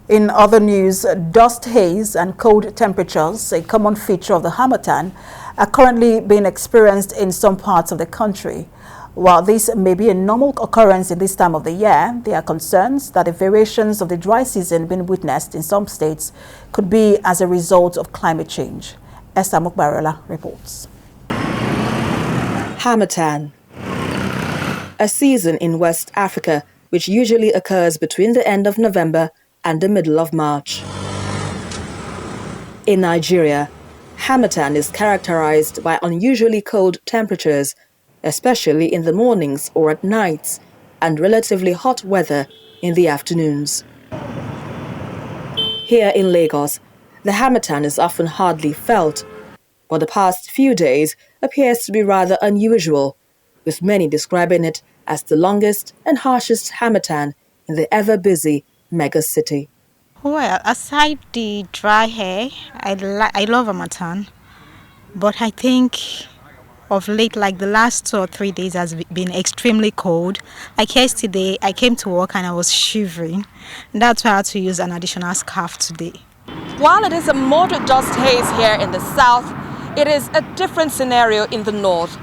In other news, dust haze and cold temperatures, a common feature of the Harmattan, are currently being experienced in some parts of the country. While this may be a normal occurrence in this time of the year, there are concerns that the variations of the dry season being witnessed in some states could be as a result of climate change. OMOPARIOLA reports. Harmattan, a season in West Africa which usually occurs between the end of November and the middle of March. In Nigeria, Harmattan is characterized by unusually cold temperatures, especially in the mornings or at nights, and relatively hot weather in the afternoons. Here in Lagos, the Harmattan is often hardly felt, but the past few days appears to be rather unusual, with many describing it as the longest and harshest Harmattan in the ever-busy mega-city. Well, aside the dry hair, I love Harmattan, but I think of late, like the last 2 or 3 days has been extremely cold. Like yesterday, I came to work and I was shivering. That's why I had to use an additional scarf today. While it is a moderate dust haze here in the south, it is a different scenario in the north.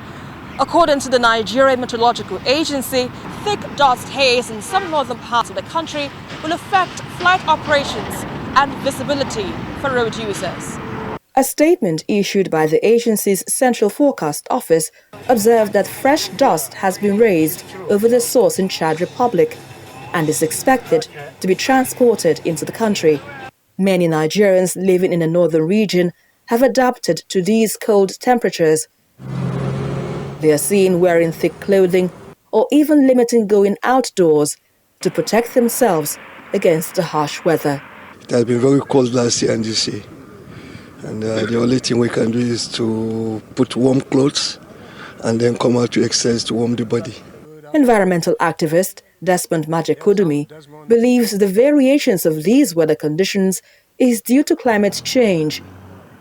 According to the Nigerian Meteorological Agency, thick dust haze in some northern parts of the country will affect flight operations and visibility for road users. A statement issued by the agency's Central Forecast Office observed that fresh dust has been raised over the source in Chad Republic and is expected to be transported into the country. Many Nigerians living in the northern region have adapted to these cold temperatures. They are seen wearing thick clothing or even limiting going outdoors to protect themselves against the harsh weather. It has been very cold last year and this year. And the only thing we can do is to put warm clothes and then come out to exercise to warm the body. Environmental activist DESMOND MAJEKODUNMI believes the variations of these weather conditions is due to climate change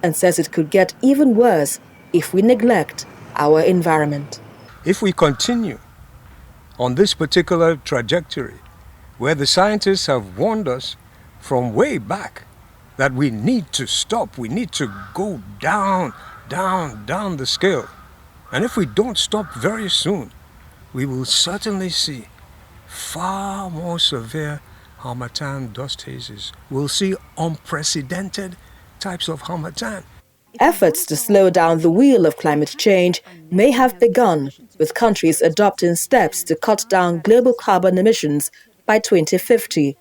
and says it could get even worse if we neglect our environment. If we continue on this particular trajectory, where the scientists have warned us from way back that we need to stop, we need to go down the scale. And if we don't stop very soon, we will certainly see far more severe Harmattan dust hazes. We'll see unprecedented types of Harmattan. Efforts to slow down the wheel of climate change may have begun, with countries adopting steps to cut down global carbon emissions by 2050.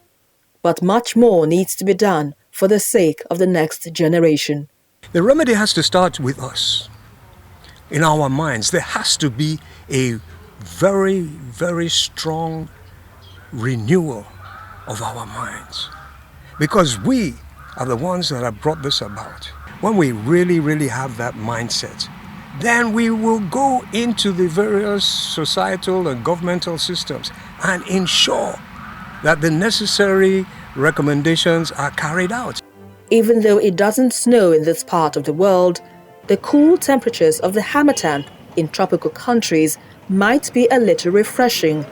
But much more needs to be done for the sake of the next generation. The remedy has to start with us. In our minds, there has to be a very, very strong renewal of our minds, because we are the ones that have brought this about. When we really have that mindset, then we will go into the various societal and governmental systems and ensure that the necessary recommendations are carried out. Even though it doesn't snow in this part of the world, the cool temperatures of the Harmattan in tropical countries might be a little refreshing.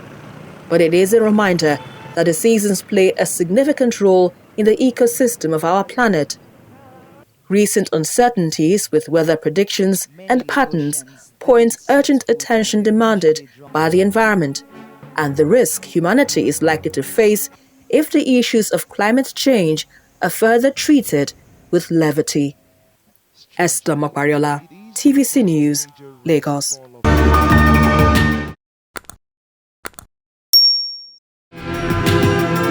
But it is a reminder that the seasons play a significant role in the ecosystem of our planet. Recent uncertainties with weather predictions and patterns point urgent attention demanded by the environment and the risk humanity is likely to face if the issues of climate change are further treated with levity. Esther MOPARIOLA, TVC News, Lagos.